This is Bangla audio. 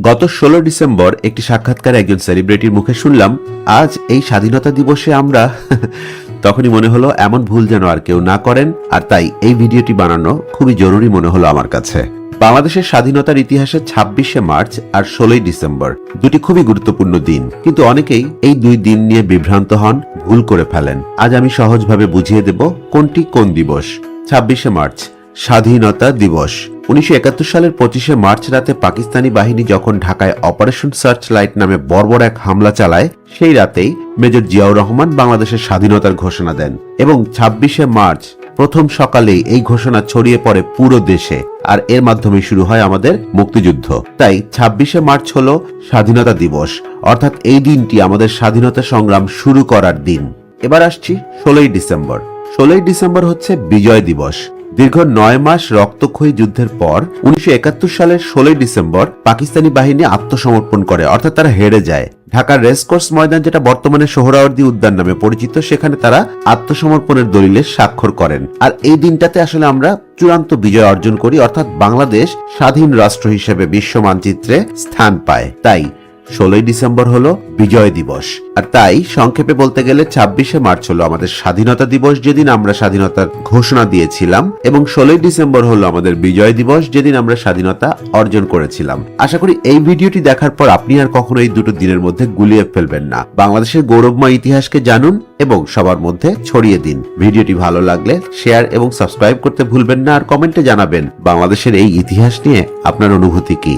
গত 16 ডিসেম্বর একটি সাক্ষাৎকারে একজন সেলিব্রিটির মুখে শুনলাম, আজ এই স্বাধীনতা দিবসে আমরা তখনই মনে হলো এমন ভুল যেন আর কেউ না করেন, আর তাই এই ভিডিওটি বানানো খুবই জরুরি মনে হলো আমার কাছে। বাংলাদেশের স্বাধীনতার ইতিহাসে 26শে মার্চ আর 16ই ডিসেম্বর দুটি খুবই গুরুত্বপূর্ণ দিন, কিন্তু অনেকেই এই দুই দিন নিয়ে বিভ্রান্ত হন, ভুল করে ফেলেন। আজ আমি সহজভাবে বুঝিয়ে দেব কোনটি কোন দিবস। 26শে মার্চ স্বাধীনতা দিবস। 1971 সালের 25শে মার্চ রাতে পাকিস্তানি বাহিনী যখন ঢাকায় অপারেশন সার্চ লাইট নামে বর্বর এক হামলা চালায়, সেই রাতেই মেজর জিয়াউর রহমান বাংলাদেশের স্বাধীনতার ঘোষণা দেন এবং 26শে মার্চ প্রথম সকালেই এই ঘোষণা ছড়িয়ে পড়ে পুরো দেশে, আর এর মাধ্যমে শুরু হয় আমাদের মুক্তিযুদ্ধ। তাই 26শে মার্চ হলো স্বাধীনতা দিবস, অর্থাৎ এই দিনটি আমাদের স্বাধীনতা সংগ্রাম শুরু করার দিন। এবার আসছি 16ই ডিসেম্বর। 16ই ডিসেম্বর হচ্ছে বিজয় দিবস। দীর্ঘ 9 মাস রক্তক্ষয়ী যুদ্ধের পর 1971 সালের 16ই ডিসেম্বর পাকিস্তানি বাহিনী আত্মসমর্পণ করে, অর্থাৎ তারা হেরে যায়। ঢাকার রেসকোর্স ময়দান, যেটা বর্তমানে সোহরাওয়ার্দী উদ্যান নামে পরিচিত, সেখানে তারা আত্মসমর্পণের দলিলে স্বাক্ষর করেন। আর এই দিনটাতে আসলে আমরা চূড়ান্ত বিজয় অর্জন করি, অর্থাৎ বাংলাদেশ স্বাধীন রাষ্ট্র হিসেবে বিশ্ব মানচিত্রে স্থান পায়। তাই 16ই ডিসেম্বর হলো বিজয় দিবস। আর তাই সংক্ষেপে বলতে গেলে 26শে মার্চ হলো আমাদের স্বাধীনতা দিবস, যেদিন আমরা স্বাধীনতার ঘোষণা দিয়েছিলাম, এবং 16ই ডিসেম্বর হলো আমাদের বিজয় দিবস, যেদিন আমরা স্বাধীনতা অর্জন করেছিলাম। আশা করি এই ভিডিওটি দেখার পর আপনি আর কখনো এই দুটো দিনের মধ্যে গুলিয়ে ফেলবেন না। বাংলাদেশের গৌরবময় ইতিহাসকে জানুন এবং সবার মধ্যে ছড়িয়ে দিন। ভিডিওটি ভালো লাগলে শেয়ার এবং সাবস্ক্রাইব করতে ভুলবেন না, আর কমেন্টে জানাবেন বাংলাদেশের এই ইতিহাস নিয়ে আপনার অনুভূতি কি।